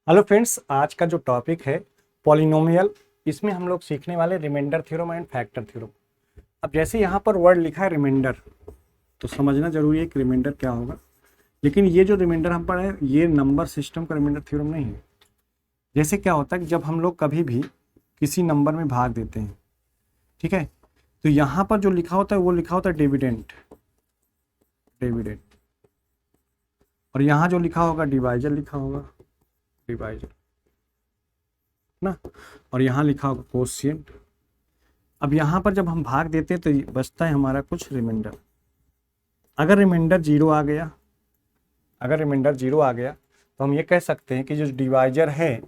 Hello friends, आज का जो टॉपिक है पॉलिनोमियल, इसमें हम लोग सीखने वाले remainder theorem and factor theorem. अब जैसे यहाँ पर वर्ड लिखा है रिमाइंडर, तो समझना जरूरी है कि रिमाइंडर क्या होगा। लेकिन ये जो रिमाइंडर हम पढ़े हैं, ये नंबर सिस्टम का रिमाइंडर थ्योरम नहीं है। जैसे क्या होता है कि जब हम लोग कभी भी किसी नंबर में भाग देते हैं, ठीक है, तो यहाँ पर जो लिखा होता है वो लिखा होता है डिविडेंड, डिविडेंड, और यहाँ जो लिखा होगा डिवाइजर लिखा होगा, डिवाइजर ना, और यहाँ लिखा होगा कोशिएंट। अब यहाँ पर जब हम भाग देते हैं तो बचता है हमारा कुछ रिमाइंडर। अगर रिमाइंडर जीरो आ गया, अगर रिमाइंडर जीरो आ गया तो हम ये कह सकते हैं कि जो डिवाइजर है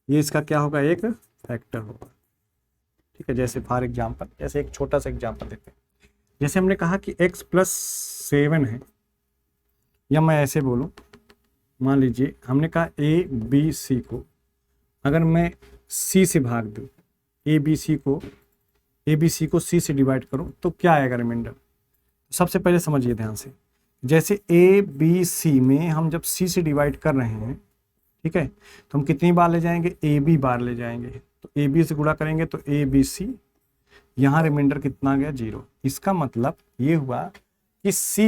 ये इसका क्या होगा, एक फैक्टर होगा। ठीक है, जैसे फॉर एग्जांपल, जैसे एक छोटा सा एग्जांपल देते हैं। जैसे हमने कहा कि x+7 है, या मैं ऐसे बोलूँ, मान लीजिए हमने कहा ABC को अगर मैं C से भाग दूँ, ABC को C से डिवाइड करूँ तो क्या आएगा रिमाइंडर। सबसे पहले समझिए ध्यान से, जैसे ABC में हम जब C से डिवाइड कर रहे हैं, ठीक है, तो हम कितनी बार ले जाएंगे, AB बार ले जाएंगे। तो AB से गुणा करेंगे तो ABC, यहाँ रिमाइंडर कितना आ गया, जीरो। इसका मतलब ये हुआ कि C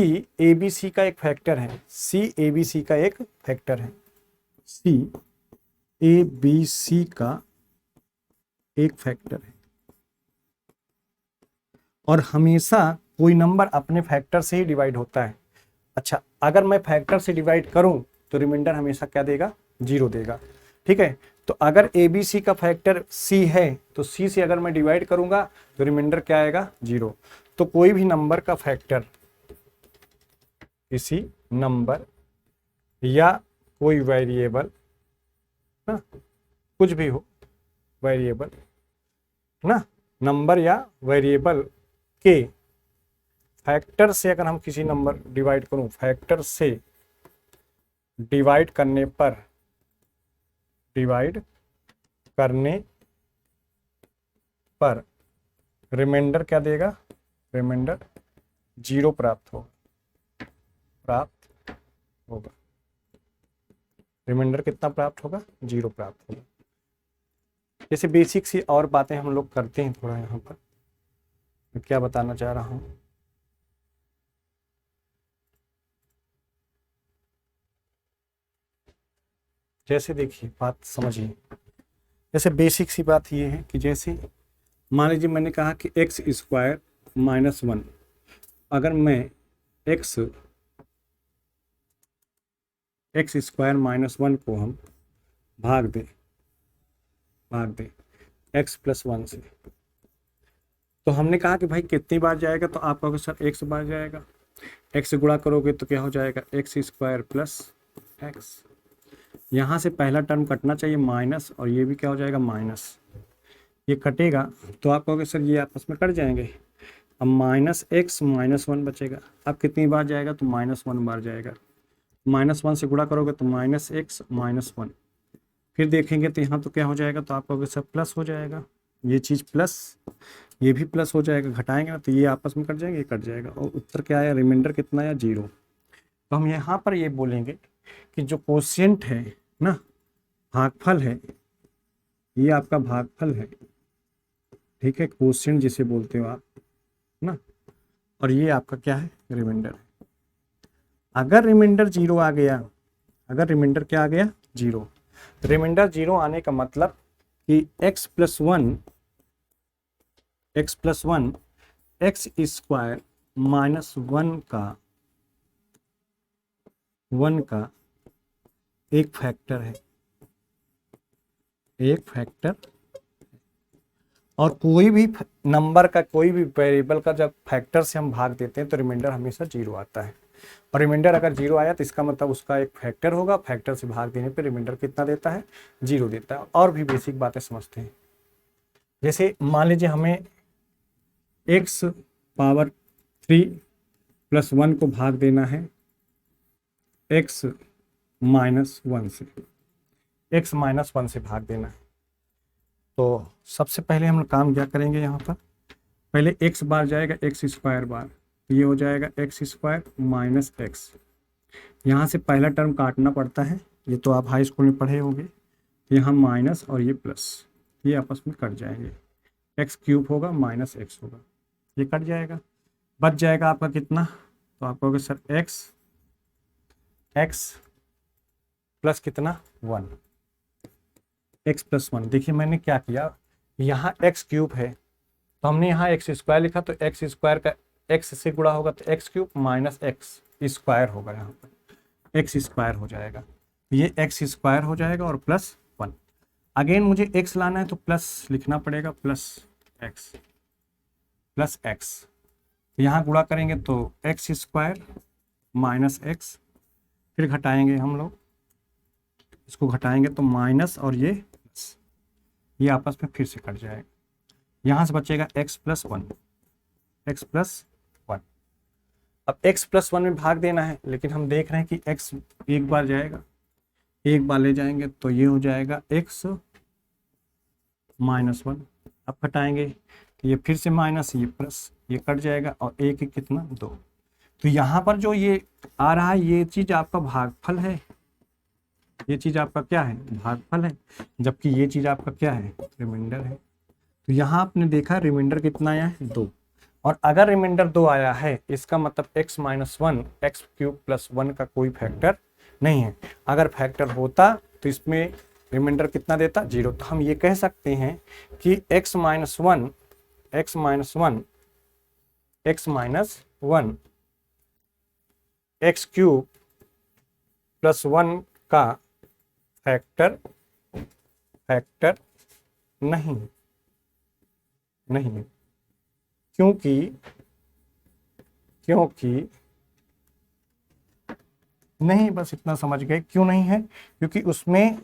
ABC का एक फैक्टर है, C ABC का एक फैक्टर है, C ABC का एक फैक्टर है। और हमेशा कोई नंबर अपने फैक्टर से ही डिवाइड होता है। अच्छा, अगर मैं फैक्टर से डिवाइड करूं तो रिमाइंडर हमेशा क्या देगा, जीरो देगा। ठीक है, तो अगर ABC का फैक्टर C है तो C से अगर मैं डिवाइड करूंगा तो रिमाइंडर क्या आएगा, जीरो। तो कोई भी नंबर का फैक्टर, किसी नंबर या कोई वेरिएबल ना, कुछ भी हो वेरिएबल ना, नंबर या वेरिएबल के फैक्टर से अगर हम किसी नंबर डिवाइड करूं, फैक्टर से डिवाइड करने पर, डिवाइड करने पर रिमाइंडर क्या देगा, रिमाइंडर जीरो प्राप्त होगा। रिमाइंडर कितना प्राप्त होगा, जीरो प्राप्त होगा। जैसे बेसिक सी और बातें हम लोग करते हैं थोड़ा। यहाँ पर मैं क्या बताना चाह रहा हूँ, जैसे देखिए बात समझिए। जैसे बेसिक सी बात ये है कि जैसे मान लीजिए मैंने कहा कि x² - 1, अगर मैं x² - 1 को हम भाग दें x+1 से, तो हमने कहा कि भाई कितनी बार जाएगा, तो आप कहोगे सर x बार जाएगा। x से गुणा करोगे तो क्या हो जाएगा, x² + x। यहाँ से पहला टर्म कटना चाहिए माइनस, और ये भी क्या हो जाएगा, माइनस। ये कटेगा तो आप कहोगे सर ये आपस में कट जाएंगे। अब -x -1 बचेगा। अब कितनी बार जाएगा, तो -1 बार जाएगा। -1 से गुणा करोगे तो -x -1। फिर देखेंगे तो यहाँ तो क्या हो जाएगा, तो आप कहोगे सर प्लस हो जाएगा। ये चीज़ प्लस, ये भी प्लस हो जाएगा, घटाएंगे ना तो ये आपस में कट जाएंगे, ये कट जाएगा, और उत्तर क्या आया, रिमाइंडर कितना आया, जीरो। तो हम यहाँ पर ये बोलेंगे कि जो कोशिएंट है ना, भागफल है, ये आपका भागफल है, ठीक है, कोशिएंट जिसे बोलते हो आप ना, और ये आपका क्या है, रिमाइंडर है। अगर रिमाइंडर जीरो आ गया, अगर रिमाइंडर क्या आ गया, जीरो, रिमाइंडर जीरो आने का मतलब कि x+1 x² -1 का एक फैक्टर है, एक फैक्टर। और कोई भी नंबर का, कोई भी वेरिएबल का जब फैक्टर से हम भाग देते हैं तो रिमाइंडर हमेशा जीरो आता है। और रिमाइंडर अगर जीरो आया तो इसका मतलब उसका एक फैक्टर होगा, फैक्टर से भाग देने पर रिमाइंडर कितना देता है, जीरो देता है। और भी बेसिक बातें समझते हैं। जैसे मान लीजिए हमें x⁻³ + 1 को भाग देना है x -1 से, x -1 से भाग देना है। तो सबसे पहले हम लोग काम क्या करेंगे, यहाँ पर पहले x बार जाएगा, x² बार, ये हो जाएगा x² - x। यहाँ से पहला टर्म काटना पड़ता है, ये तो आप हाई स्कूल में पढ़े होंगे। यहाँ माइनस और ये प्लस, ये आपस में कट जाएंगे, एक्स क्यूब होगा माइनस एक्स होगा, ये कट जाएगा, बच जाएगा आपका कितना, तो आप कहोगे सर एक्स प्लस कितना 1, एक्स प्लस 1। देखिए मैंने क्या किया, यहाँ एक्स क्यूब है तो हमने यहाँ एक्स स्क्वायर लिखा, तो एक्स स्क्वायर का एक्स से गुणा होगा तो x cube minus x square होगा, यहाँ पर एक्स स्क्वायर हो जाएगा, ये एक्स स्क्वायर हो जाएगा और प्लस 1। अगेन मुझे एक्स लाना है तो प्लस लिखना पड़ेगा, प्लस एक्स, यहाँ गुणा करेंगे तो एक्स स्क्वायर माइनस एक्स, फिर घटाएंगे हम लोग, इसको घटाएंगे तो माइनस और ये प्लस, ये आपस में फिर से कट जाएगा, यहाँ से बचेगा एक्स प्लस 1। अब x प्लस 1 में भाग देना है, लेकिन हम देख रहे हैं कि x एक बार जाएगा, एक बार ले जाएंगे तो ये हो जाएगा x माइनस 1। अब घटाएंगे ये फिर से माइनस, ये प्लस, ये कट जाएगा और एक एक कितना 2। तो यहाँ पर जो ये आ रहा है ये चीज आपका भागफल है, ये चीज आपका क्या है, भागफल है, जबकि ये चीज आपका क्या है, रिमाइंडर है। तो यहाँ आपने देखा रिमाइंडर कितना आया है 2, और अगर रिमाइंडर 2 आया है इसका मतलब x minus 1 x cube plus 1 का कोई फैक्टर नहीं है। अगर फैक्टर होता तो इसमें रिमाइंडर कितना देता, 0। तो हम ये कह सकते हैं कि x minus 1 x cube plus 1 का फैक्टर नहीं है, क्योंकि नहीं, बस इतना समझ गए क्यों नहीं है, क्योंकि उसमें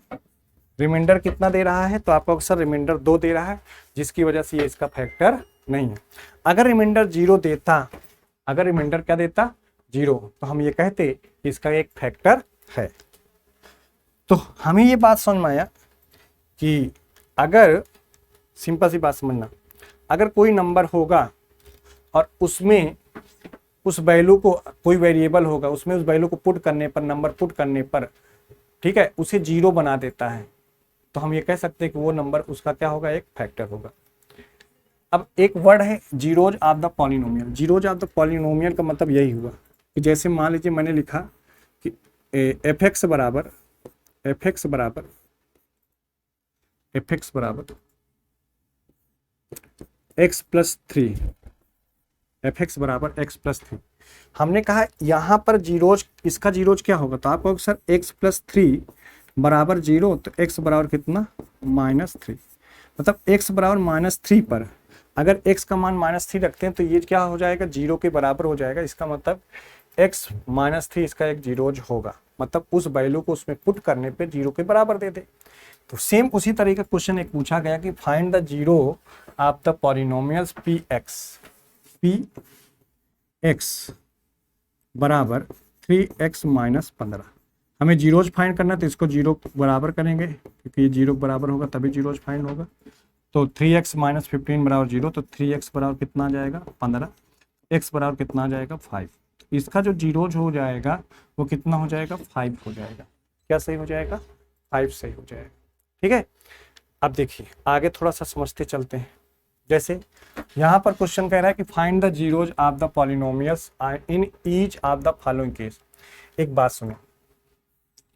रिमाइंडर कितना दे रहा है, तो आपको अक्सर रिमाइंडर 2 दे रहा है, जिसकी वजह से ये इसका फैक्टर नहीं है। अगर रिमाइंडर 0 देता, अगर रिमाइंडर क्या देता 0, तो हम ये कहते कि इसका एक फैक्टर है। तो हमें ये बात समझ में आया कि अगर सिंपल सी बात समझना, अगर कोई नंबर होगा और उसमें उस वैल्यू को, कोई वेरिएबल होगा उसमें उस वैल्यू को पुट करने पर, नंबर पुट करने पर, ठीक है, उसे 0 बना देता है, तो हम ये कह सकते हैं कि वो नंबर उसका क्या होगा, एक फैक्टर होगा। अब एक वर्ड है zeros of the polynomial. Zeros of the polynomial का मतलब यही हुआ कि जैसे मान लीजिए मैंने लिखा कि एफ एक्स बराबर एक्स प्लस 3, एफ एक्स बराबर एक्स प्लस 3। हमने कहा यहाँ पर जीरोज, इसका जीरोज क्या होगा, तो आप कहोगे सर एक्स प्लस 3 बराबर 0, तो एक्स बराबर कितना -3, मतलब एक्स बराबर -3 पर अगर x का मान -3 रखते हैं तो ये क्या हो जाएगा, 0 के बराबर हो जाएगा। इसका मतलब x -3 इसका एक जीरोज होगा, मतलब उस वैल्यू को उसमें पुट करने पे 0 के बराबर दे दे। तो सेम उसी तरह का क्वेश्चन एक पूछा गया कि find the zero of the polynomials px बराबर 3x - 15। हमें जीरोज फाइंड करना है तो इसको 0 बराबर करेंगे, क्योंकि ये 0 बराबर होगा तभी जीरोज फाइंड होगा। तो 3x - 15 बराबर 0, तो 3x बराबर कितना आ जाएगा 15, x बराबर कितना आ जाएगा 5। तो इसका जो जीरोज हो जाएगा वो कितना हो जाएगा, 5 हो जाएगा। क्या सही हो जाएगा, 5 सही हो जाएगा। ठीक है, अब देखिए आगे थोड़ा सा समझते चलते हैं। जैसे यहाँ पर क्वेश्चन कह रहा है कि find the zeros of the polynomials in each of the following case. एक बात सुनो,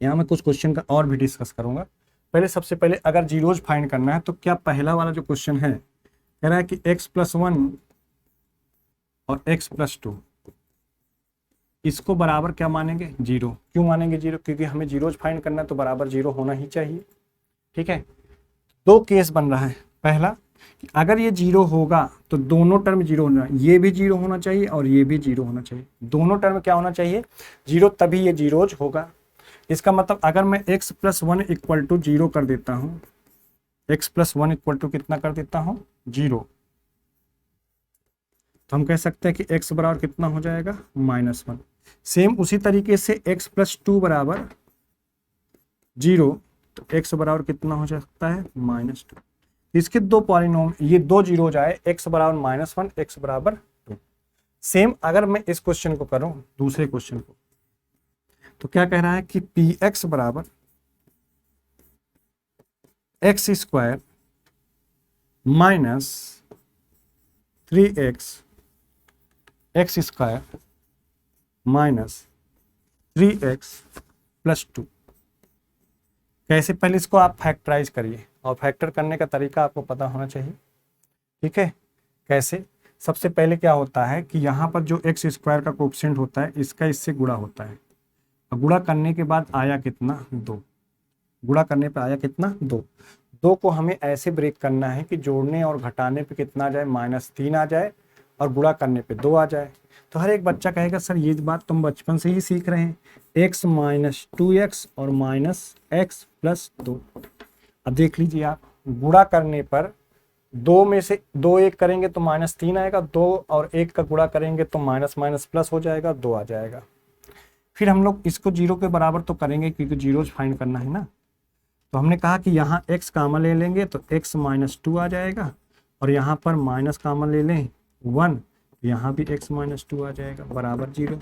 यहाँ मैं कुछ क्वेश्चन का और भी डिस्कस करूंगा। पहले सबसे पहले अगर जीरोज फाइंड करना है तो क्या पहला वाला जो क्वेश्चन है कह रहा है कि x + 1 और x + 2 इसको बराबर क्या मानेंगे, 0। क्यों मानेंगे 0, क्योंकि हमें जीरोज फाइंड करना है तो बराबर 0 होना ही चाहिए। ठीक है, दो केस बन रहा है। पहला कि अगर ये 0 होगा तो दोनों टर्म 0 होना, ये भी 0 होना चाहिए और ये भी 0 होना चाहिए। दोनों टर्म क्या होना चाहिए, 0, तभी ये जीरोज होगा। इसका मतलब अगर मैं x + 1 = 0 कर देता हूँ, x + 1 = कितना कर देता हूँ, 0, तो हम कह सकते हैं कि x बराबर कितना हो जाएगा, -1। सेम उसी तरीके से x + 2 बराबर 0, तो x बराबर कितना हो सकता है, -2। इसके दो पॉलिनोम, ये दो जीरो जाए, x बराबर -1, x बराबर 2। सेम अगर मैं इस क्वेश्चन को करूं, दूसरे क्वेश्चन को, तो क्या कह रहा है कि px बराबर x square minus 3x x square minus 3x plus 2। कैसे, पहले इसको आप फैक्टराइज करिए और फैक्टर करने का तरीका आपको पता होना चाहिए। ठीक है, कैसे, सबसे पहले क्या होता है कि यहाँ पर जो एक्स स्क्वायर का कोएफिशिएंट होता है इसका इससे गुणा होता है, और गुणा करने के बाद आया कितना 2, गुणा करने पे आया कितना 2। 2 को हमें ऐसे ब्रेक करना है कि जोड़ने और घटाने पे कितना आ जाए -3 आ जाए और गुणा करने पे 2 आ जाए। तो हर एक बच्चा कहेगा सर ये बात तुम बचपन से ही सीख रहे हैं, x माइनस 2x और माइनस x प्लस 2। अब देख लीजिए आप, गुणा करने पर 2 में से 2 1 करेंगे तो -3 आएगा, 2 और 1 का गुणा करेंगे तो माइनस माइनस प्लस हो जाएगा, 2 आ जाएगा। फिर हम लोग इसको 0 के बराबर तो करेंगे क्योंकि जीरोज फाइंड करना है ना। तो हमने कहा कि यहाँ x कामन ले लेंगे तो x माइनस 2 आ जाएगा, और यहाँ पर माइनस कामन ले लें 1, यहाँ भी x माइनस 2 आ जाएगा बराबर 0।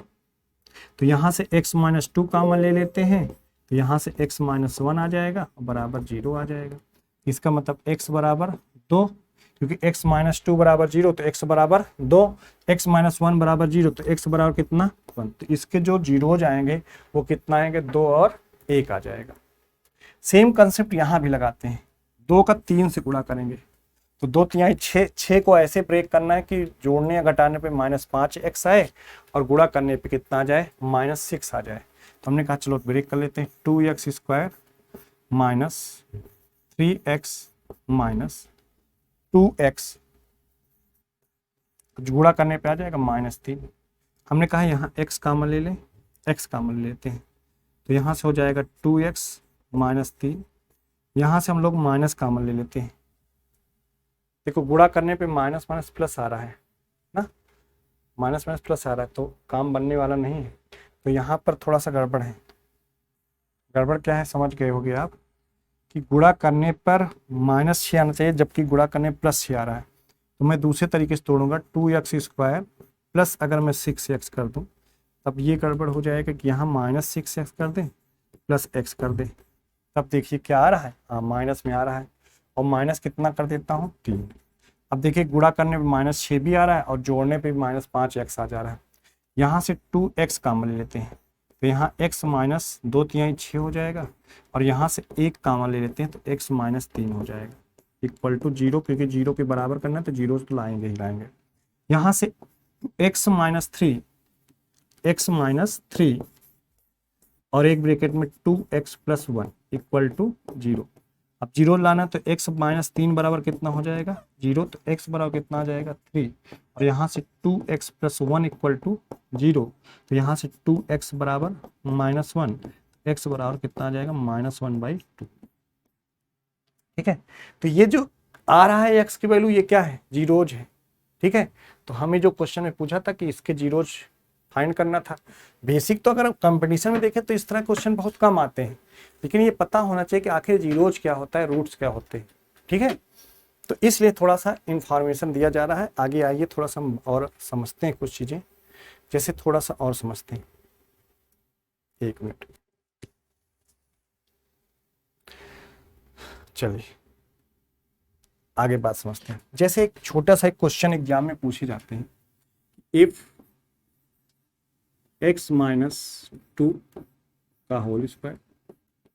तो यहाँ से x माइनस 2 कामन ले लेते हैं तो यहाँ से x माइनस 1 आ जाएगा बराबर 0 आ जाएगा। इसका मतलब x बराबर 2, क्योंकि x माइनस 2 बराबर 0 तो x बराबर 2, x माइनस 1 बराबर 0 तो x बराबर कितना 1। तो इसके जो जीरोज आएंगे वो कितना आएंगे 2 और 1 आ जाएगा। सेम कंसेप्ट यहाँ भी लगाते हैं, 2 का 3 से गुणा करेंगे तो 2 तिहाई 6, 6 को ऐसे ब्रेक करना है कि जोड़ने या घटाने पे -5x आए और गुणा करने पे कितना आ जाए -6 आ जाए। तो हमने कहा चलो ब्रेक कर लेते हैं, 2x square minus 3x minus 2x गुणा करने पे आ जाएगा -3। हमने कहा यहाँ x कामन ले लें, x कामन लेते हैं तो यहाँ से हो जाएगा 2x -3, यहाँ से हम लोग माइनस कामन ले लेते हैं। देखो गुणा करने पे माइनस माइनस प्लस आ रहा है ना, माइनस माइनस प्लस आ रहा है तो काम बनने वाला नहीं है। तो यहाँ पर थोड़ा सा गड़बड़ है। गड़बड़ क्या है समझ गए होगे आप कि गुणा करने पर -6 आना चाहिए जबकि गुणा करने +6 आ रहा है। तो मैं दूसरे तरीके से तोड़ूंगा, 2x स्क्वायर प्लस अगर मैं 6x कर दूं तब ये गड़बड़ हो जाएगा कि यहाँ -6x कर दें प्लस x कर दें, तब देखिए क्या आ रहा है, हाँ माइनस में आ रहा है। और माइनस कितना कर देता हूँ 3। अब देखिए गुणा करने पे -6 भी आ रहा है और जोड़ने पे -5x आ जा रहा है। यहाँ से 2x कामन ले लेते हैं तो यहाँ x माइनस 2 तिहाई 6 हो जाएगा, और यहाँ से 1 कामन ले लेते हैं तो x माइनस 3 हो जाएगा इक्वल टू 0, क्योंकि 0 के बराबर करना है तो जीरो तो लाएंगे ही लाएंगे। यहाँ से x माइनस 3 और एक ब्रैकेट में 2x प्लस 1 इक्वल टू 0। अब 0 लाना तो x माइनस 3 बराबर कितना हो जाएगा 0, तो x बराबर कितना आ जाएगा 3, और यहाँ से 2x प्लस 1 इक्वल टू 0, तो यहाँ से 2x बराबर -1, x बराबर कितना आ जाएगा -1/2। ठीक है, तो ये जो आ रहा है x की वैल्यू ये क्या है, जीरोज है। ठीक है, तो हमें जो क्वेश्चन में पूछा था कि इसके जीरोज फाइंड करना था। बेसिक तो अगर कंपटीशन में देखें तो इस तरह क्वेश्चन बहुत कम आते हैं, लेकिन ये पता होना चाहिए कि आखिर जीरोज क्या होता है, रूट्स क्या होते हैं। ठीक है, तो इसलिए थोड़ा सा इंफॉर्मेशन दिया जा रहा है। आगे आइए थोड़ा सा और समझते हैं कुछ चीजें, जैसे थोड़ा सा और समझते हैं, 1 मिनट चलिए आगे बात समझते हैं। जैसे एक छोटा सा एक क्वेश्चन एग्जाम में पूछे जाते हैं, इफ x माइनस 2 का whole square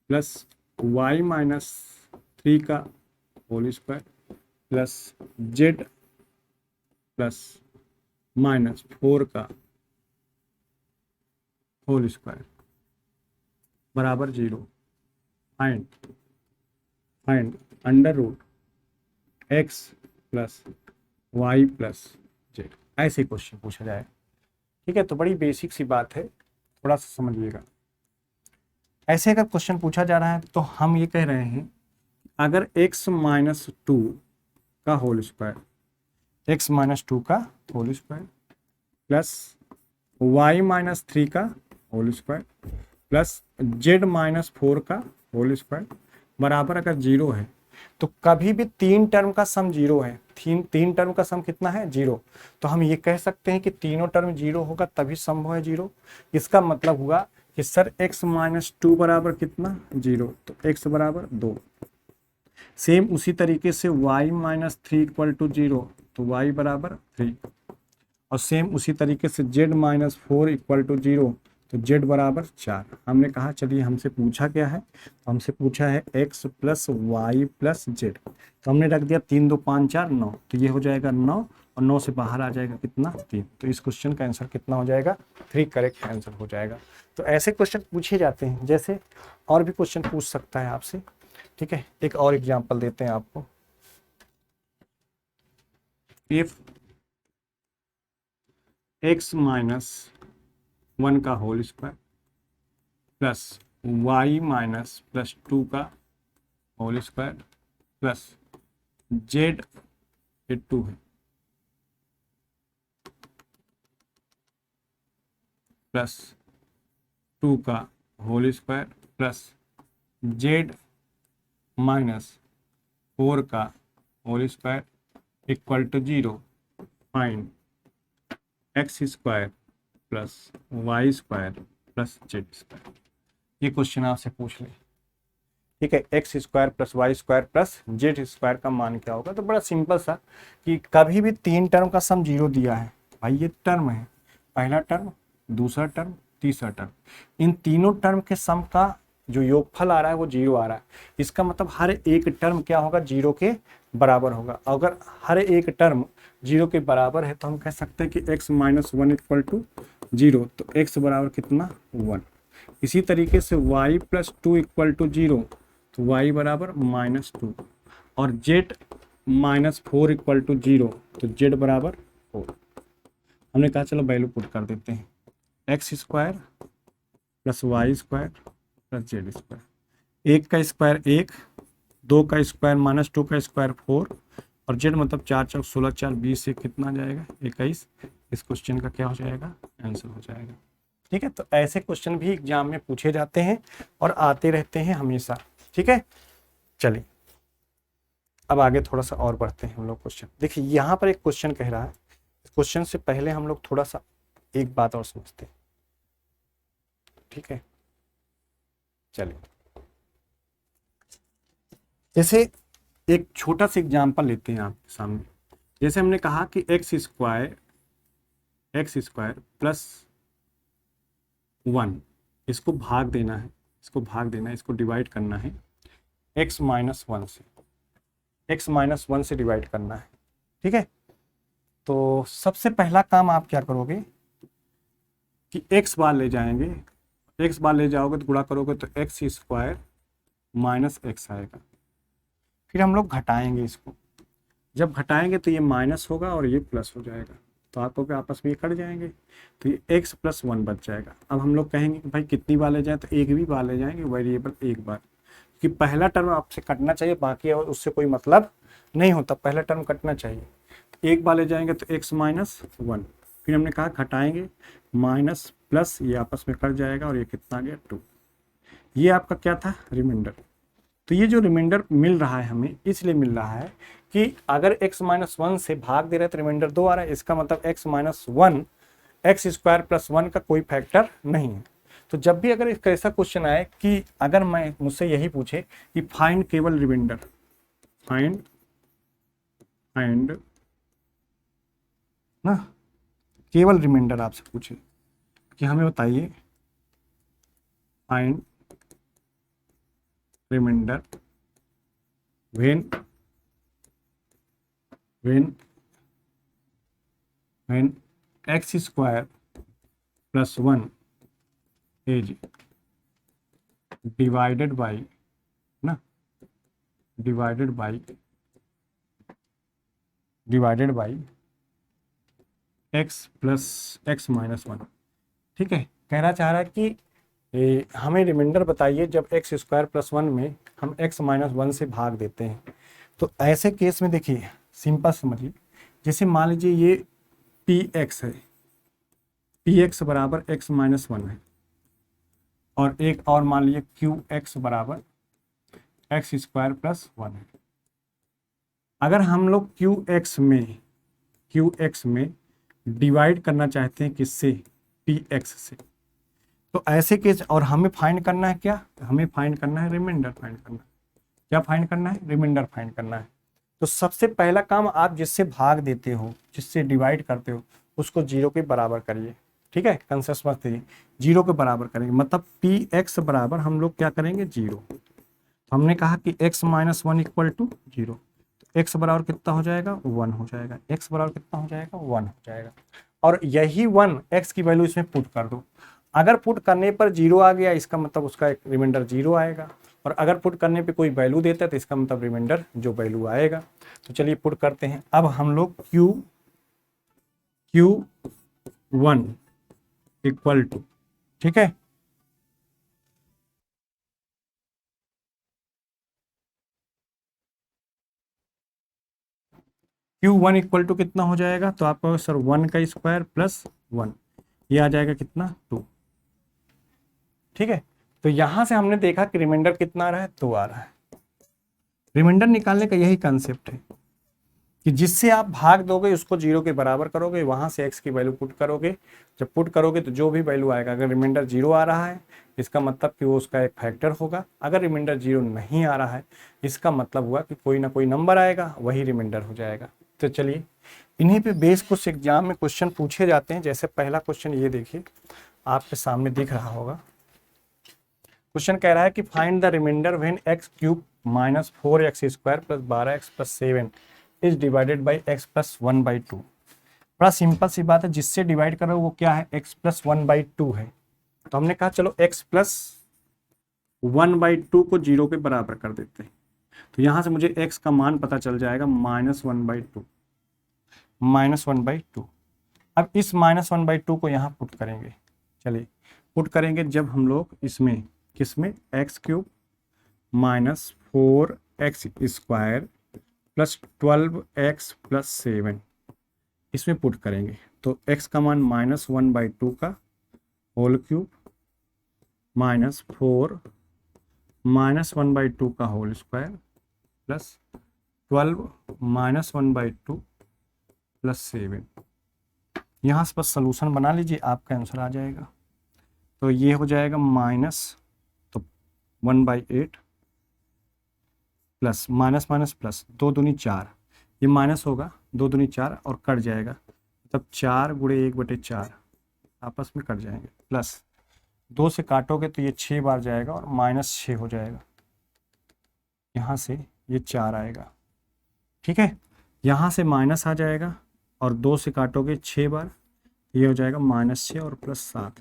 plus y minus 3 का whole square plus z plus -4 का होल स्क्वायर बराबर 0, find under root x plus y plus z। ऐसे क्वेश्चन पूछा जाए। ठीक है, तो बड़ी बेसिक सी बात है, थोड़ा सा समझिएगा। ऐसे अगर क्वेश्चन पूछा जा रहा है तो हम ये कह रहे हैं अगर x माइनस 2 का होल स्क्वायर, x माइनस 2 का whole square plus y minus 3 का whole square plus z minus 4 का होल स्क्वायर बराबर अगर 0 है तो कभी भी 3 टर्म का सम 0 है। 3 टर्म का सम कितना है 0, तो हम ये कह सकते हैं कि तीनों टर्म 0 होगा तभी संभव है 0। इसका मतलब हुआ कि सर x माइनस 2 बराबर कितना 0, तो x बराबर 2। सेम उसी तरीके से y माइनस 3 इक्वल टू 0, तो y बराबर 3। और सेम उसी तरीके से z माइनस 4 इक्वल टू 0, तो z बराबर 4। हमने कहा चलिए हमसे पूछा क्या है, तो हमसे पूछा है x plus y plus z. तो हमने रख दिया 3 2 5 4 9, तो ये हो जाएगा 9, और 9 से बाहर आ जाएगा कितना 3। तो इस क्वेश्चन का आंसर कितना हो जाएगा 3 करेक्ट आंसर हो जाएगा। तो ऐसे क्वेश्चन पूछे जाते हैं, जैसे और भी क्वेश्चन पूछ सकता है आपसे। ठीक है, एक और एग्जाम्पल देते हैं आपको। इफ x माइनस 1 का whole square plus y minus plus 2 का होल स्क्वायर प्लस z, ये 2 है, प्लस 2 का whole square plus z minus 4 का whole square equal to 0, find X square plus Y square plus Z square. ये question आपसे पूछ ले, ठीक है, X square plus Y square plus Z square का मान क्या होगा। तो बड़ा सिंपल सा कि कभी भी 3 टर्म का सम 0 दिया है, भाई ये टर्म है, पहला टर्म, दूसरा टर्म, तीसरा टर्म, इन तीनों टर्म के सम का जो योगफल आ रहा है वो 0 आ रहा है। इसका मतलब हर एक टर्म क्या होगा 0 के बराबर होगा। अगर हर एक टर्म 0 के बराबर है तो हम कह सकते हैं कि x माइनस 1 इक्वल टू 0, तो x बराबर कितना 1। इसी तरीके से y प्लस 2 इक्वल टू 0, तो y बराबर माइनस 2, और z माइनस 4 इक्वल टू 0, तो z बराबर 4। हमने कहा चलो वैल्यू पुट कर देते हैं, x square plus Y square plus Z square. 1 का स्क्वायर 1, 2 का स्क्वायर माइनस 2 का स्क्वायर 4, और जेड मतलब 4 चौक 16 4 20 से कितना आ जाएगा 21। इस क्वेश्चन का क्या हो जाएगा आंसर हो जाएगा। ठीक है, तो ऐसे क्वेश्चन भी एग्जाम में पूछे जाते हैं और आते रहते हैं हमेशा। ठीक है, चलिए अब आगे थोड़ा सा और बढ़ते हैं हम लोग क्वेश्चन। देखिए यहाँ पर एक क्वेश्चन कह रहा है, इस क्वेश्चन से पहले हम लोग थोड़ा सा एक बात और समझते हैं। ठीक है, चलिए जैसे एक छोटा सा एग्जाम्पल लेते हैं आपके सामने। जैसे हमने कहा कि एक्स स्क्वायर प्लस 1, इसको भाग देना है, इसको डिवाइड करना है x माइनस 1 से डिवाइड करना है। ठीक है, तो सबसे पहला काम आप क्या करोगे कि x बार ले जाएंगे, तो गुणा करोगे तो एक्स स्क्वायर माइनस एक्स आएगा। फिर हम लोग घटाएंगे इसको, जब घटाएंगे तो ये माइनस होगा और ये प्लस हो जाएगा, तो आपको क्या आपस में ये कट जाएंगे, तो ये x प्लस 1 बच जाएगा। अब हम लोग कहेंगे कि भाई कितनी बार ले जाए, तो एक भी बार ले जाएंगे, वेरिएबल एक बार, कि पहला टर्म आपसे कटना चाहिए, बाकी और उससे कोई मतलब नहीं होता, पहला टर्म कटना चाहिए। एक बार ले जाएंगे तो x माइनस 1, फिर हमने कहा घटाएंगे, माइनस प्लस ये आपस में कट जाएगा, और ये कितना आ गया 2। ये आपका क्या था रिमाइंडर। तो ये जो रिमाइंडर मिल रहा है हमें इसलिए मिल रहा है कि अगर x माइनस 1 से भाग दे रहे हैं तो रिमाइंडर 2 आ रहा है, इसका मतलब x minus 1 x square plus 1 का कोई फैक्टर नहीं है। तो जब भी अगर एक ऐसा क्वेश्चन आए कि अगर मैं मुझसे यही पूछे कि फाइंड केवल रिमाइंडर, फाइंड ना केवल रिमाइंडर आपसे पूछे कि हमें बताइए find remainder when x square plus 1 is divided by x plus x minus 1। ठीक है, कहना चाह रहा है कि हमें रिमाइंडर बताइए जब एक्स स्क्वायर प्लस 1 में हम x माइनस 1 से भाग देते हैं। तो ऐसे केस में देखिए सिंपल समझिए, जैसे मान लीजिए ये px है, px बराबर x माइनस 1 है, और एक और मान लीजिए qx बराबर x स्क्वायर प्लस 1 है। अगर हम लोग qx में डिवाइड करना चाहते हैं किससे, px से, तो ऐसे केस, और हमें फाइंड करना है क्या, हमें फाइंड करना है रिमाइंडर फाइंड करना है। क्या फाइंड करना है, रिमाइंडर फाइंड करना है। तो सबसे पहला काम, आप जिससे भाग देते हो, जिससे डिवाइड करते हो, उसको जीरो के बराबर करिए। ठीक है, कंसेप्ट मत दीजिए, जीरो के बराबर करेंगे, मतलब पी एक्स बराबर हम लोग क्या करेंगे, जीरो। तो हमने कहा कि x minus one equal to zero, तो x बराबर कितना हो जाएगा, वन हो जाएगा। x बराबर कितना हो जाएगा, वन हो जाएगा। और यही वन x की वैल्यू इसमें पुट कर दो। अगर पुट करने पर जीरो आ गया, इसका मतलब उसका एक रिमाइंडर जीरो आएगा। और अगर पुट करने पे कोई वैल्यू देता है तो इसका मतलब रिमाइंडर जो वैल्यू आएगा। तो चलिए पुट करते हैं। अब हम लोग Q1 इक्वल टू, ठीक है, Q1 इक्वल टू कितना हो जाएगा, तो आपका सर वन का स्क्वायर प्लस वन, ये आ जाएगा कितना, टू। ठीक है, तो यहां से हमने देखा कि रिमाइंडर कितना आ रहा है, दो आ रहा है। रिमाइंडर निकालने का यही कंसेप्ट है कि जिससे आप भाग दोगे उसको जीरो के बराबर करोगे, वहां से x की वैल्यू पुट करोगे। जब पुट करोगे तो जो भी वैल्यू आएगा, अगर रिमाइंडर जीरो आ रहा है इसका मतलब कि वो उसका एक फैक्टर होगा। अगर रिमाइंडर जीरो नहीं आ रहा है इसका मतलब हुआ कि कोई ना कोई नंबर आएगा, वही रिमाइंडर हो जाएगा। तो चलिए इन्हीं पे बेस कुछ एग्जाम में क्वेश्चन पूछे जाते हैं। जैसे पहला क्वेश्चन ये देखिए, आपके सामने दिख रहा होगा। क्वेश्चन कह रहा है कि find the remainder when x cube minus 4x square plus 12x plus 7 is divided by x plus 1/2। बड़ा सिंपल सी बात है, जिससे डिवाइड करो वो क्या है, x प्लस 1/2 है। तो हमने कहा चलो x प्लस 1/2 को जीरो के बराबर कर देते हैं। तो यहां से मुझे x का मान पता चल जाएगा -1/2, -1/2। अब इस -1/2 को यहाँ पुट करेंगे। चलिए पुट करेंगे जब हम लोग इसमें, किसमें, x cube minus 4x square plus 12x plus 7, इसमें पुट करेंगे। तो x का मान -1/2 का होल क्यूब माइनस 4 -1/2 का होल स्क्वायर प्लस 12 -1/2 प्लस 7। यहाँ से बस सोल्यूशन बना लीजिए, आपका आंसर आ जाएगा। तो ये हो जाएगा माइनस, तो 1/8 प्लस माइनस माइनस प्लस, 2 दूनी 4, ये माइनस होगा, 2 दूनी 4 और कट जाएगा, तब 4 गुणे 1/4 आपस में कट जाएंगे, प्लस 2 से काटोगे तो ये 6 बार जाएगा और -6 हो जाएगा। यहाँ से ये 4 आएगा, ठीक है, यहाँ से माइनस आ जाएगा और 2 से काटोगे 6 बार, ये हो जाएगा -6 और प्लस 7।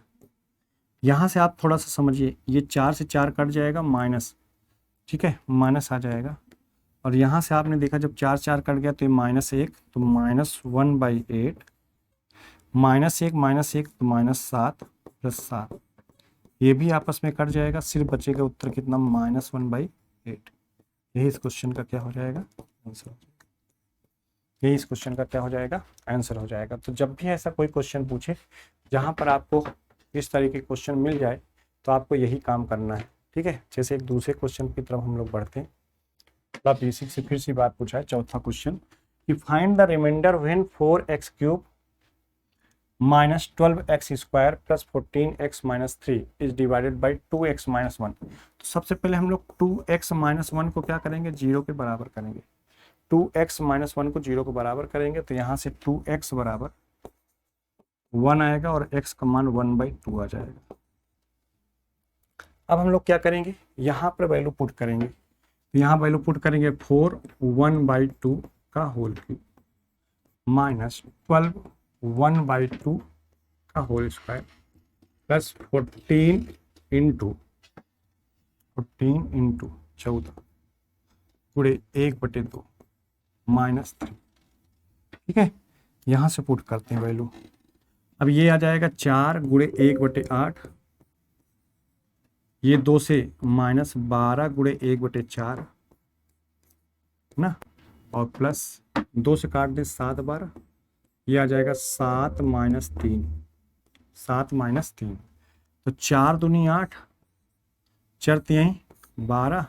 यहाँ से आप थोड़ा सा समझिए, ये 4 से 4 कट जाएगा, माइनस, ठीक है, माइनस आ जाएगा। और यहाँ से आपने देखा जब 4 4 कट गया तो ये -1, तो -1/8, -1 तो -7 प्लस 7, ये भी आपस में कट जाएगा, सिर्फ बचेगा उत्तर कितना, -1/8। यही इस क्वेश्चन का क्या हो जाएगा, आंसर हो जाएगा। यही इस क्वेश्चन का क्या हो जाएगा, आंसर हो जाएगा। तो जब भी ऐसा कोई क्वेश्चन पूछे जहाँ पर आपको इस तरह के क्वेश्चन मिल जाए तो आपको यही काम करना है, ठीक है। जैसे एक दूसरे क्वेश्चन की तरफ हम लोग बढ़ते हैं। थोड़ा बेसिक से फिर से बात पूछा है, चौथा क्वेश्चन कि find the remainder when 4x cube minus 12x square plus 14x minus 3 is divided by 2x minus 1। तो सबसे पहले हम लोग 2x माइनस 1 को क्या करेंगे, जीरो के बराबर करेंगे। 2x माइनस 1 को जीरो के बराबर करेंगे तो यहाँ से 2x बराबर 1 आएगा और x का मान 1/2 आ जाएगा। अब हम लोग क्या करेंगे, यहाँ पर वैल्यू पुट करेंगे। तो यहाँ वैल्यू पुट करेंगे 4 1/2 का होल क्यूब माइनस 12 1/2 का होल स्क्वायर प्लस 14 इंटू 14 गुणे 1/2 -3, ठीक है। यहाँ से पुट करते हैं वैल्यू। अब ये आ जाएगा 4 गुणे 1/8, ये 2 से -12 गुणे 1/4 ना, और प्लस 2 से काट दे 7 बार, ये आ जाएगा 7 -3, 7 -3, तो 4 दूनी 8, 4 3 12,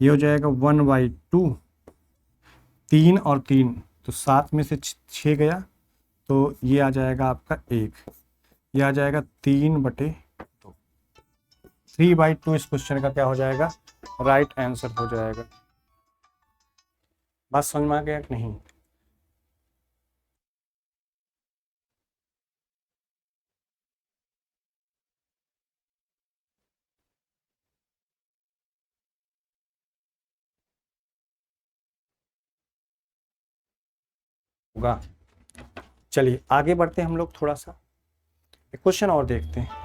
ये हो जाएगा 1/2, 3 और 3 तो 7 में से 6 गया तो ये आ जाएगा आपका 1, ये आ जाएगा 3/2। 3/2 इस क्वेश्चन का क्या हो जाएगा, राइट आंसर हो जाएगा। बात समझ में आ गया कि नहीं? होगा। चलिए आगे बढ़ते हैं हम लोग, थोड़ा सा एक क्वेश्चन और देखते हैं।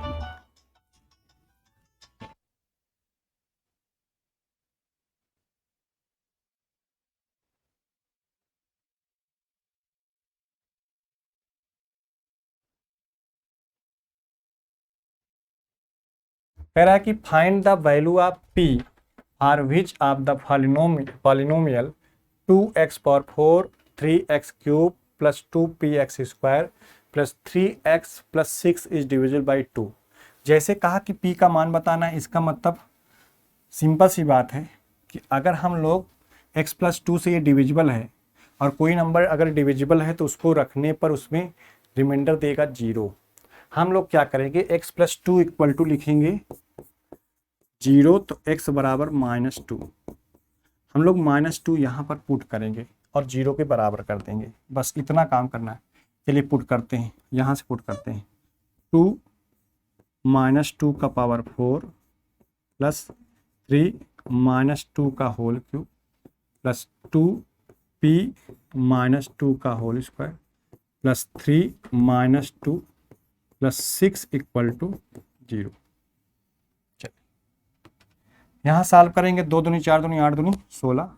कह रहा है कि find the value of p for which of the polynomial 2x⁴ 3x³ plus 2px² plus 3x plus 6 is divisible by 2। जैसे कहा कि p का मान बताना है, इसका मतलब सिंपल सी बात है कि अगर हम लोग x प्लस 2 से ये डिविजिबल है और कोई नंबर अगर डिविजिबल है तो उसको रखने पर उसमें रिमाइंडर देगा 0। हम लोग क्या करेंगे, x प्लस 2 इक्वल टू लिखेंगे 0, तो x बराबर -2। हम लोग -2 यहाँ पर पुट करेंगे और 0 के बराबर कर देंगे, बस इतना काम करना है। चलिए पुट करते हैं, यहाँ से पुट करते हैं। 2 -2 का पावर 4 प्लस 3 -2 का होल क्यूब प्लस 2p -2 का whole square plus 3 -2 plus 6 equal to 0। यहाँ सॉल्व करेंगे, 2 दूनी 4 दूनी 8 दूनी 16,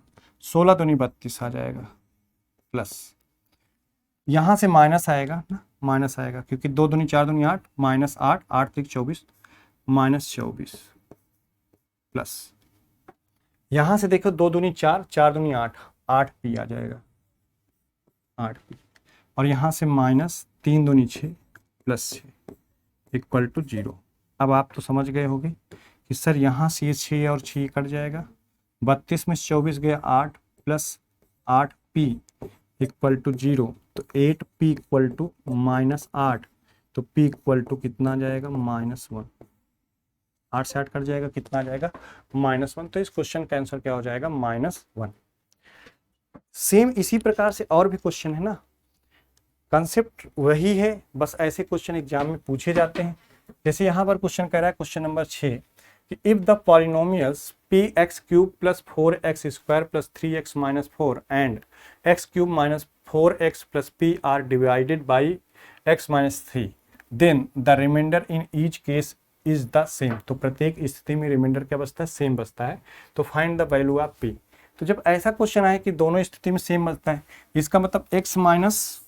16 दूनी 32 आ जाएगा, प्लस यहाँ से माइनस आएगा ना, माइनस आएगा क्योंकि 2 दूनी 4 दूनी 8, -8, 8 3 24, -24 प्लस यहाँ से देखो 2 दूनी 4, 4 दूनी 8, 8p आ जाएगा, 8p, और यहाँ से -3 दूनी 6 प्लस 6 इक्वल टू 0। अब आप तो समझ गए होंगे कि सर यहाँ से ये 6 और 6 कट जाएगा, 32 में 24 गया 8 प्लस 8p इक्वल टू 0, तो 8p इक्वल टू -8, तो p इक्वल टू कितना आ जाएगा, -1। 8 से 8 कट जाएगा, कितना आ जाएगा, -1। तो इस क्वेश्चन का आंसर क्या हो जाएगा, -1। सेम इसी प्रकार से और भी क्वेश्चन है ना, कंसेप्ट वही है, बस ऐसे क्वेश्चन एग्जाम में पूछे जाते हैं। जैसे यहाँ पर क्वेश्चन कह रहा है, क्वेश्चन नंबर 6 कि if the polynomials px³ plus 4x² plus 3x minus 4 and x³ - 4x plus p are divided by x minus 3, then the remainder in each case is the same. तो प्रत्येक स्थिति में reminder क्या बचता है, same बचता है। तो find the value of p। तो जब ऐसा क्वेश्चन आए कि दोनों स्थिति में सेम बचता है, इसका मतलब x माइनस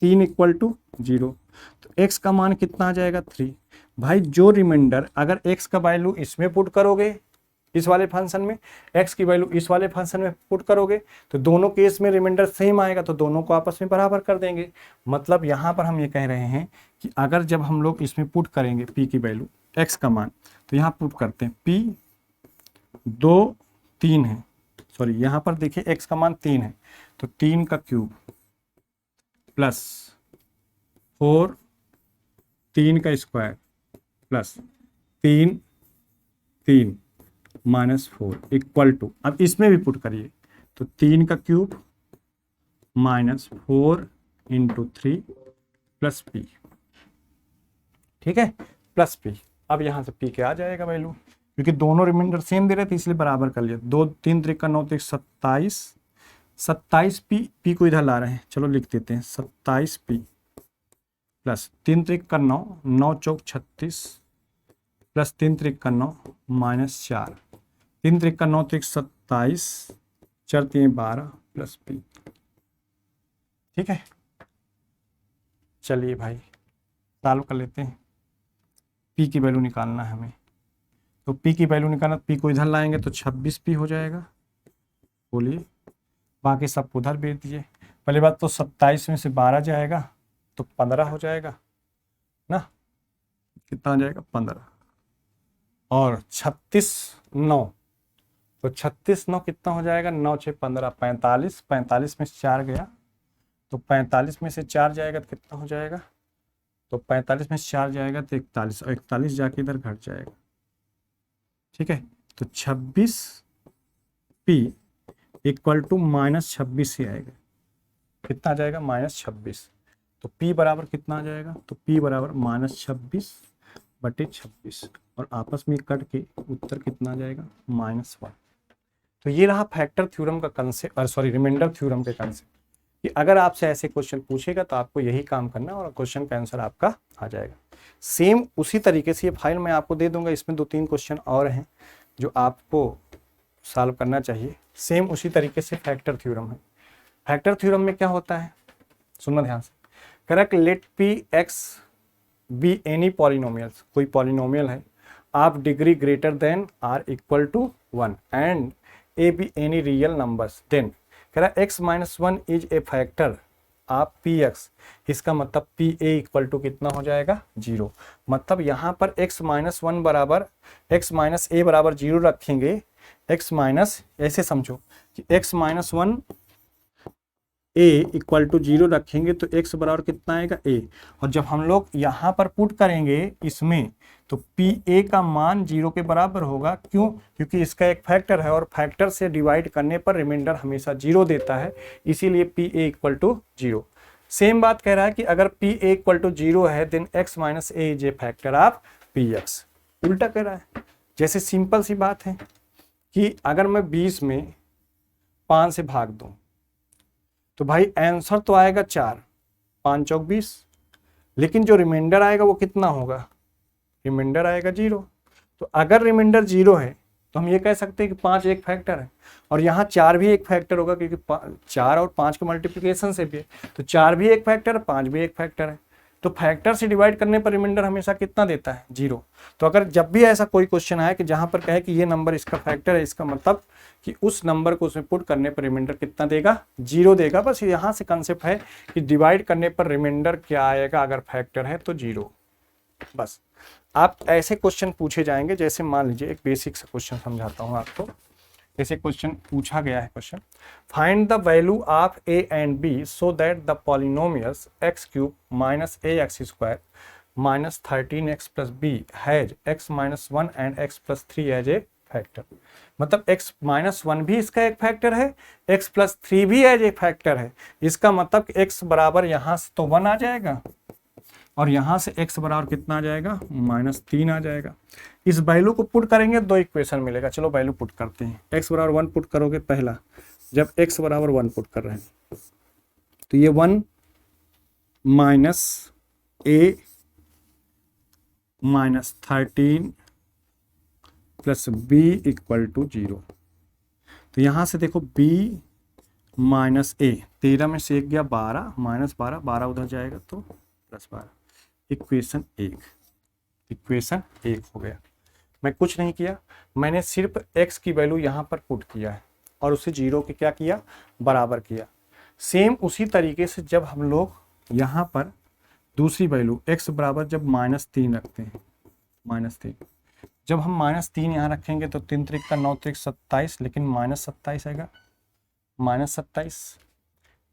3 इक्वल टू 0, तो x का मान कितना आ जाएगा, 3। भाई जो रिमाइंडर अगर x का वैल्यू इसमें पुट करोगे, इस वाले फंक्शन में, x की वैल्यू इस वाले फंक्शन में पुट करोगे, तो दोनों केस में रिमाइंडर सेम आएगा, तो दोनों को आपस में बराबर कर देंगे। मतलब यहाँ पर हम ये कह रहे हैं कि अगर जब हम लोग इसमें पुट करेंगे p की वैल्यू, x का मान, तो यहाँ पुट करते हैं p 2 3 है, सॉरी यहाँ पर देखिए x का मान 3 है, तो 3 का क्यूब प्लस 4 3 का स्क्वायर प्लस 3 3 -4 इक्वल टू, अब इसमें भी पुट करिए, तो 3 का क्यूब -4 इंटू 3 प्लस p, ठीक है, प्लस p। अब यहाँ से p के आ जाएगा वैल्यू, क्योंकि दोनों रिमाइंडर सेम दे रहे थे इसलिए बराबर कर लिया। 2 3 3 9 27, 27p को इधर ला रहे हैं, चलो लिख देते हैं 27p प्लस 3 3 9, 9 चौक 36 प्लस 3 3 9 -4, 3 3 9 3 27, 4 3 12 प्लस p। ठीक है, चलिए भाई सॉल्व कर लेते हैं। p की वैल्यू निकालना है हमें, तो p की वैल्यू निकालना, p को इधर लाएंगे तो 26p हो जाएगा। बोलिए, बाकी सब उधर भेज दीजिए। पहली बात तो 27 में से 12 जाएगा तो 15 हो जाएगा ना, कितना आ जाएगा, 15, और 36 9, तो 36 9 कितना हो जाएगा, 9 6 15, 45, 45 में से 4 गया, तो 45 में से 4 जाएगा तो कितना हो जाएगा, तो 45 में से 4 जाएगा तो 41, और 41 जाके इधर घट जाएगा, ठीक है, तो 26p इक्वल टू -26 ही आएगा। कितना आ जाएगा? -26। तो p बराबर कितना आ जाएगा? तो p बराबर -26/26 और आपस में कट के उत्तर कितना आ जाएगा? -1। तो ये रहा फैक्टर थ्योरम का कंसेप्ट, सॉरी रिमाइंडर थ्योरम के कंसेप्ट, कि अगर आपसे ऐसे क्वेश्चन पूछेगा तो आपको यही काम करना है और क्वेश्चन का आंसर आपका आ जाएगा। सेम उसी तरीके से ये फाइल मैं आपको दे दूंगा, इसमें 2-3 क्वेश्चन और हैं जो आपको सॉल्व करना चाहिए। सेम उसी तरीके से फैक्टर थ्योरम है। फैक्टर थ्योरम में क्या होता है, सुनना ध्यान से। Correct, let p x be any polynomials, कोई पॉलिनोमियल है of degree greater than or equal to 1 and a be any real numbers, then कह रहा है x-1 is a factor of p x, इसका मतलब पी ए इक्वल टू कितना हो जाएगा? 0। मतलब यहाँ पर x-1 बराबर x-a बराबर 0 रखेंगे, x माइनस, ऐसे समझो कि x-1 a इक्वल टू 0 रखेंगे तो x बराबर कितना आएगा? a। और जब हम लोग यहाँ पर पुट करेंगे इसमें तो पी ए का मान 0 के बराबर होगा। क्यों? क्योंकि इसका एक फैक्टर है और फैक्टर से डिवाइड करने पर रिमाइंडर हमेशा 0 देता है, इसीलिए p a equal to 0। Same बात कह रहा है कि अगर पी ए इक्वल टू 0 है then x minus a is a factor of p x. उल्टा कह रहा है। जैसे सिंपल सी बात है कि अगर मैं 20 में 5 से भाग दूं तो भाई आंसर तो आएगा 4, 5 चौक 20, लेकिन जो रिमाइंडर आएगा वो कितना होगा? रिमाइंडर आएगा 0। तो अगर रिमाइंडर 0 है तो हम ये कह सकते हैं कि 5 एक फैक्टर है और यहाँ 4 भी एक फैक्टर होगा, क्योंकि 4 और 5 के मल्टीप्लिकेशन से भी है, तो 4 भी एक फैक्टर है, 5 भी एक फैक्टर है। तो फैक्टर से डिवाइड करने पर रिमाइंडर हमेशा कितना देता है? 0। तो अगर जब भी ऐसा कोई क्वेश्चन आए कि जहां पर कहे कि ये नंबर इसका फैक्टर है, इसका मतलब कि उस नंबर को उसमें पुट करने पर रिमाइंडर कितना देगा? 0 देगा। बस यहाँ से कंसेप्ट है कि डिवाइड करने पर रिमाइंडर क्या आएगा, अगर फैक्टर है तो 0। बस आप ऐसे क्वेश्चन पूछे जाएंगे, जैसे मान लीजिए एक बेसिक सा क्वेश्चन समझाता हूँ आपको। जैसे क्वेश्चन पूछा गया है, question find the value of a and b so that the polynomials x³ minus ax² minus 13x plus b has x-1 and x+3 as a factor. मतलब x-1 भी इसका एक फैक्टर है, x+3 भी एज ए फैक्टर है। इसका मतलब x बराबर यहाँ से तो 1 आ जाएगा और यहाँ से x बराबर कितना आ जाएगा? -3 आ जाएगा। इस वैल्यू को पुट करेंगे 2 इक्वेशन मिलेगा। चलो वैल्यू पुट करते हैं। x बराबर 1 पुट करोगे पहला, जब x बराबर 1 पुट कर रहे हैं तो ये 1 minus a minus 13 plus b equal to 0। तो यहाँ से देखो b माइनस a, 13 में से 1 गया 12, -12, 12 उधर जाएगा तो +12। इक्वेशन 1 हो गया। मैं कुछ नहीं किया, मैंने सिर्फ x की वैल्यू यहाँ पर पुट किया है और उसे 0 के क्या किया? बराबर किया। सेम उसी तरीके से जब हम लोग यहाँ पर दूसरी वैल्यू x बराबर जब -3 रखते हैं, -3, जब हम -3 यहाँ रखेंगे तो 3 त्रिक का 9 त्रिक 27, लेकिन -27 आएगा, -27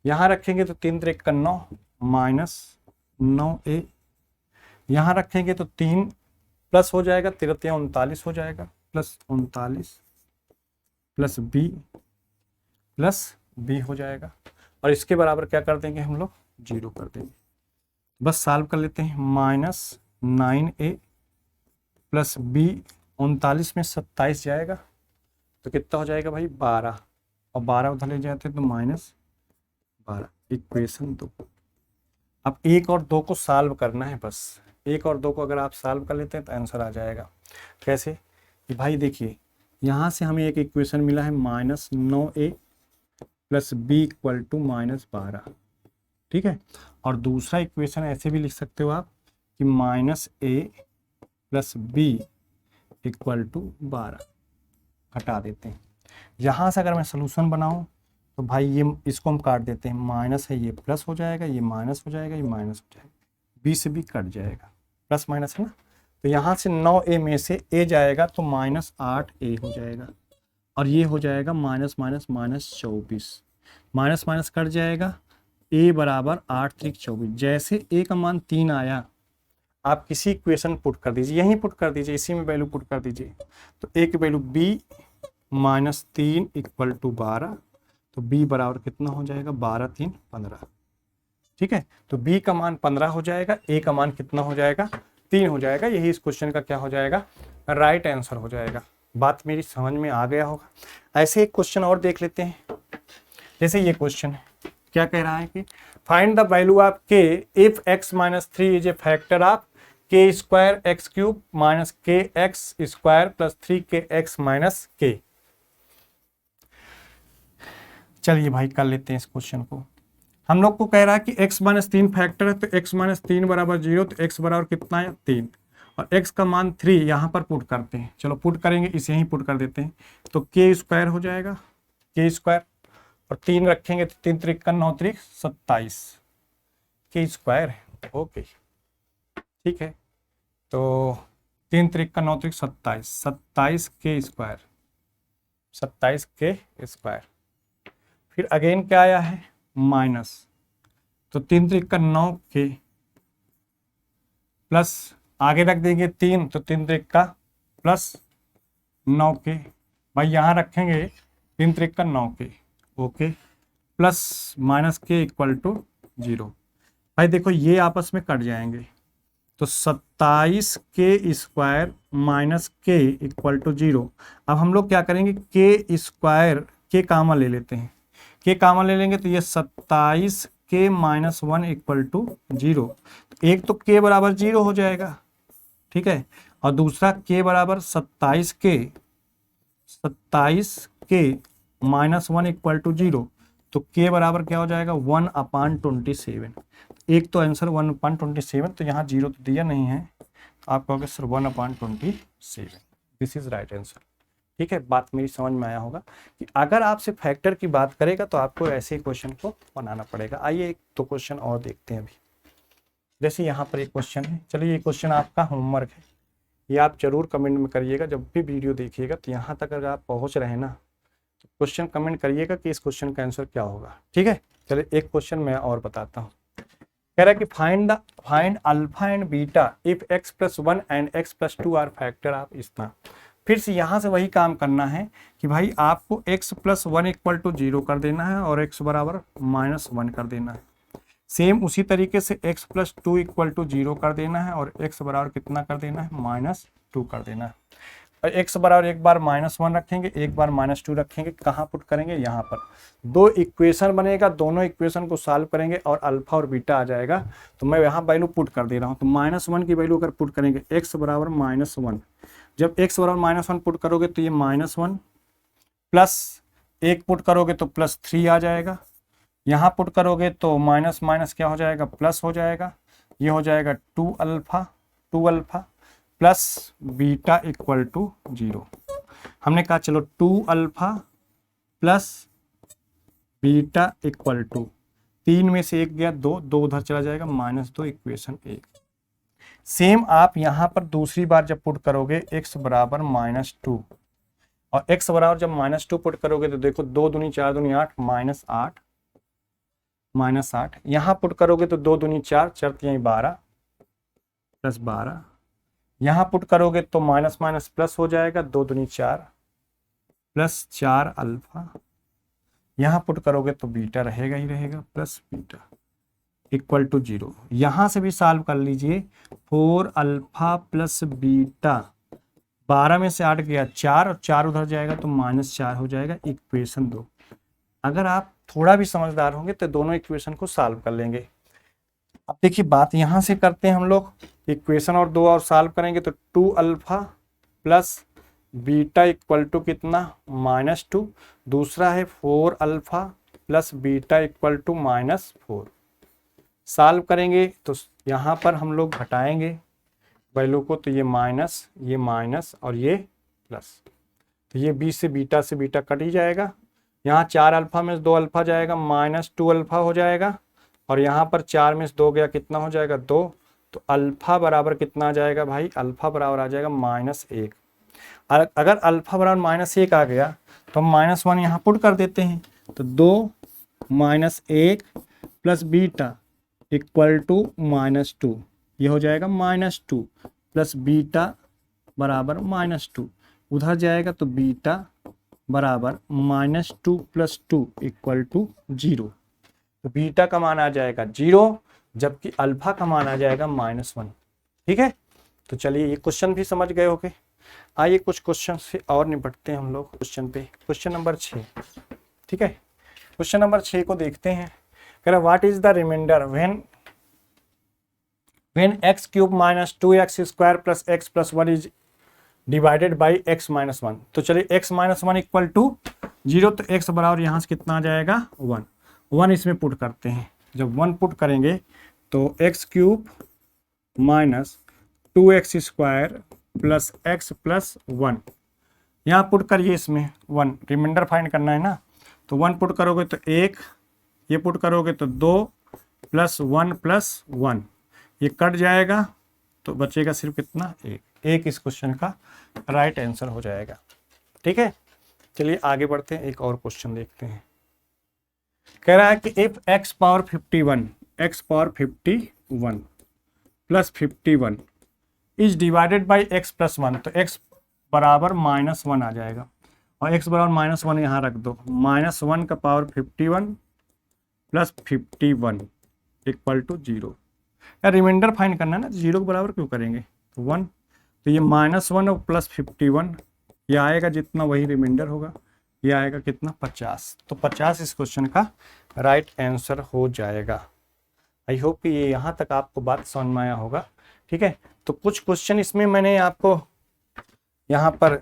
यहाँ रखेंगे तो 3 त्रिक का 9 -9a, यहाँ रखेंगे तो 3 प्लस हो जाएगा, 13 39 हो जाएगा, +39 प्लस b हो जाएगा। और इसके बराबर क्या कर देंगे हम लोग? 0 कर देंगे। बस सॉल्व कर लेते हैं। -9a प्लस b, 39 में 27 जाएगा तो कितना हो जाएगा भाई? 12, और 12 उधर ले जाते हैं तो -12। इक्वेशन 2। अब 1 और 2 को सॉल्व करना है। बस 1 और 2 को अगर आप सॉल्व कर लेते हैं तो आंसर आ जाएगा। कैसे? कि भाई देखिए, यहाँ से हमें एक इक्वेशन मिला है -9a plus b equal to -12, ठीक है। और दूसरा इक्वेशन ऐसे भी लिख सकते हो आप कि -a plus b equal to 12। घटा देते हैं। यहाँ से अगर मैं सोल्यूशन बनाऊँ तो भाई ये इसको हम काट देते हैं, माइनस है ये प्लस हो जाएगा, ये माइनस हो जाएगा, ये माइनस हो जाएगा, b से b कट जाएगा, प्लस माइनस है ना। तो यहाँ से 9a में से a जाएगा तो -8a हो जाएगा और ये हो जाएगा -24, माइनस माइनस कट जाएगा, a बराबर 8 त्रिक 24। जैसे a का मान 3 आया आप किसी इक्वेशन पुट कर दीजिए, यहीं पुट कर दीजिए, इसी में वैल्यू पुट कर दीजिए। तो ए की value b minus 3 equal to 12, तो b बराबर कितना हो जाएगा 12 3 15। ठीक है, तो b का मान 15 हो जाएगा, a का मान कितना हो जाएगा 3 हो जाएगा। यही इस क्वेश्चन का क्या हो जाएगा, राइट आंसर हो जाएगा। बात मेरी समझ में आ गया होगा। ऐसे एक क्वेश्चन और देख लेते हैं। जैसे ये क्वेश्चन है, क्या कह रहा है कि find the value of k if x minus 3 is a factor of k square x cube minus k x square plus 3kx minus k। चलिए भाई कर लेते हैं इस क्वेश्चन को। हम लोग को कह रहा है कि x माइनस 3 फैक्टर है, तो x माइनस 3 बराबर 0, तो x बराबर कितना है 3, और x का मान 3 यहाँ पर पुट करते हैं। चलो पुट करेंगे, इसे यहीं पुट कर देते हैं, तो k स्क्वायर हो जाएगा, k स्क्वायर, और 3 रखेंगे तो 3 त्रिक 9 त्रिक 27 k स्क्वायर है। ओके ठीक है, तो 3 त्रिक 9 त्रिक 27 k स्क्वायर, 27 k स्क्वायर। फिर अगेन क्या आया है माइनस, तो 3 त्रिक 9 k प्लस आगे रख देंगे 3, तो 3 त्रिक प्लस 9 k, भाई यहाँ रखेंगे 3 त्रिक 9 k, ओके, प्लस माइनस के इक्वल टू 0। भाई देखो ये आपस में कट जाएंगे, तो 27 के स्क्वायर माइनस के इक्वल टू 0। अब हम लोग क्या करेंगे, के स्क्वायर के कामा ले लेते हैं, के कामा ले लेंगे तो ये 27 के माइनस 1 इक्वल टू 0। तो एक तो के बराबर 0 हो जाएगा, ठीक है, और दूसरा के बराबर 27 के माइनस 1 इक्वल टू 0, तो के बराबर क्या हो जाएगा 1/27। एक तो आंसर 1/27, तो यहाँ 0 तो दिया नहीं है, तो आप कहोगे sir 1/27, this is right answer. ठीक है, बात मेरी समझ में आया होगा कि अगर आपसे फैक्टर की बात करेगा तो आपको ऐसे क्वेश्चन को बनाना पड़ेगा। आइए एक तो क्वेश्चन और देखते हैं अभी। जैसे यहाँ पर एक क्वेश्चन है, चलिए ये क्वेश्चन आपका होमवर्क है, ये आप जरूर कमेंट में करिएगा। जब भी वीडियो देखिएगा तो यहाँ तक अगर आप पहुँच रहे हैं ना, तो क्वेश्चन कमेंट करिएगा कि इस क्वेश्चन का आंसर क्या होगा। ठीक है, चलिए एक क्वेश्चन मैं और बताता हूँ। कह रहा है कि find alpha and beta if x plus 1 and x plus 2 are factor of इतना। फिर से यहाँ से वही काम करना है कि भाई आपको x प्लस 1 इक्वल टू 0 कर देना है और x बराबर माइनस 1 कर देना है। सेम उसी तरीके से x प्लस 2 इक्वल टू 0 कर देना है और x बराबर कितना कर देना है -2 कर देना है। और x बराबर एक बार -1 रखेंगे, एक बार -2 रखेंगे, कहाँ पुट करेंगे यहाँ पर। दो इक्वेशन बनेगा, दोनों इक्वेशन को सॉल्व करेंगे और अल्फा और बीटा आ जाएगा। तो मैं यहाँ वैल्यू पुट कर दे रहा हूँ, तो -1 की वैल्यू अगर पुट करेंगे x बराबर -1, जब x बराबर -1 पुट करोगे तो ये -1 प्लस 1 पुट करोगे तो +3 आ जाएगा। यहाँ पुट करोगे तो माइनस माइनस क्या हो जाएगा प्लस हो जाएगा, ये हो जाएगा 2 alpha plus beta equal to 0। हमने कहा चलो 2 alpha plus beta equal to 3 में से 1 गया 2, 2 उधर चला जाएगा -2, इक्वेशन 1। सेम आप यहाँ पर दूसरी बार जब पुट करोगे x बराबर -2 और x बराबर जब -2 पुट करोगे तो देखो 2 दूनी 4 दूनी 8 -8 यहाँ पुट करोगे तो 2 दूनी 4 4 यहीं 12 प्लस 12, यहाँ पुट करोगे तो माइनस माइनस प्लस हो जाएगा 2 दूनी 4 प्लस 4 अल्फा, यहाँ पुट करोगे तो बीटा रहेगा ही रहेगा प्लस बीटा इक्वल टू 0। यहाँ से भी सॉल्व कर लीजिए, 4 अल्फा प्लस बीटा, 12 में से 8 गया 4 और 4 उधर जाएगा तो -4 हो जाएगा, इक्वेशन 2। अगर आप थोड़ा भी समझदार होंगे तो दोनों इक्वेशन को सॉल्व कर लेंगे। अब देखिए बात यहाँ से करते हैं हम लोग, इक्वेशन और 2 और सॉल्व करेंगे तो 2 alpha plus beta equal to कितना -2, दूसरा है 4 alpha plus beta equal to -4। Solve करेंगे तो यहाँ पर हम लोग घटाएंगे वैल्यू को, तो ये माइनस और ये प्लस, तो ये बी से बीटा कट ही जाएगा। यहाँ 4 अल्फा में से 2 अल्फा जाएगा -2 अल्फा हो जाएगा, और यहाँ पर 4 में से 2 गया कितना हो जाएगा 2, तो अल्फा बराबर कितना आ जाएगा भाई, अल्फा बराबर आ जाएगा -1। अगर अल्फा बराबर -1 आ गया तो हम -1 यहाँ पुट कर देते हैं, तो 2 -1 प्लस बीटा इक्वल टू -2, ये हो जाएगा -2 प्लस बीटा बराबर -2, उधर जाएगा तो बीटा बराबर -2 + 2 = 0। तो बीटा का मान आ जाएगा 0, जबकि अल्फा का मान आ जाएगा -1। ठीक है, तो चलिए ये क्वेश्चन भी समझ गए होगे। आइए कुछ क्वेश्चन से और निपटते हैं हम लोग क्वेश्चन पे। क्वेश्चन नंबर 6, ठीक है, क्वेश्चन नंबर 6 को देखते हैं। कह रहा what is the remainder when x³ - 2x² + x + 1 is divided by x - 1। तो चलिए x - 1 = 0, तो x बराबर यहाँ से कितना आ जाएगा 1 इसमें पुट करते हैं। जब 1 पुट करेंगे तो x³ - 2x² + x + 1, यहाँ पुट करिए इसमें 1, रिमाइंडर फाइंड करना है ना। तो 1 पुट करोगे तो 1, ये पुट करोगे तो 2 + 1 + 1, ये कट जाएगा तो बचेगा सिर्फ कितना 1 इस क्वेश्चन का राइट आंसर हो जाएगा। ठीक है, चलिए आगे बढ़ते हैं, एक और क्वेश्चन देखते हैं। कह रहा है कि if x⁻51 + 51 is divided by x + 1, तो x बराबर -1 आ जाएगा, और x बराबर -1 यहाँ रख दो। -1 का पावर 51 + 51 = 0। यार रिमाइंडर फाइंड करना है ना, 0 के बराबर क्यों करेंगे, तो 1, तो ये -1 और + 51, ये आएगा जितना वही रिमाइंडर होगा, ये आएगा कितना 50। तो 50 इस क्वेश्चन का राइट आंसर हो जाएगा। आई होप कि ये यहाँ तक आपको बात समझ में आया होगा। ठीक है, तो कुछ क्वेश्चन इसमें मैंने आपको यहाँ पर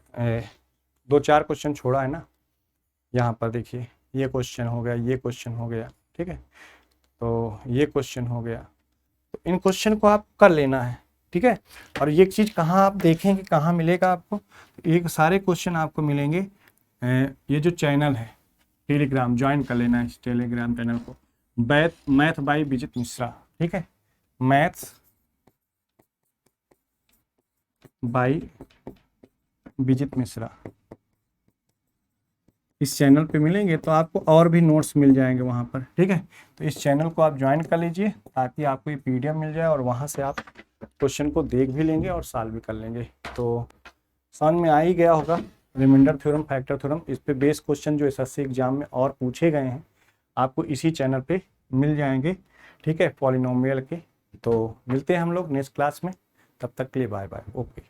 2-4 क्वेश्चन छोड़ा है ना। यहाँ पर देखिए, ये क्वेश्चन हो गया, ये क्वेश्चन हो गया, ठीक है, तो ये क्वेश्चन हो गया। तो इन क्वेश्चन को आप कर लेना है। ठीक है, और ये चीज़ कहाँ आप देखेंगे, कहाँ मिलेगा आपको, ये सारे क्वेश्चन आपको मिलेंगे ये जो चैनल है टेलीग्राम, ज्वाइन कर लेना है इस टेलीग्राम चैनल को, मैथ बाय विजित मिश्रा। ठीक है, मैथ्स बाय विजित मिश्रा, इस चैनल पे मिलेंगे तो आपको और भी नोट्स मिल जाएंगे वहाँ पर। ठीक है, तो इस चैनल को आप ज्वाइन कर लीजिए ताकि आपको ये PDF मिल जाए, और वहाँ से आप क्वेश्चन को देख भी लेंगे और सॉल्व भी कर लेंगे। तो समझ में आ ही गया होगा रिमाइंडर थ्योरम, फैक्टर थ्योरम, इस पे बेस क्वेश्चन जो SSC एग्जाम में और पूछे गए हैं आपको इसी चैनल पे मिल जाएंगे। ठीक है, पॉलिनोमियल के। तो मिलते हैं हम लोग नेक्स्ट क्लास में, तब तक के लिए बाय बाय, ओके।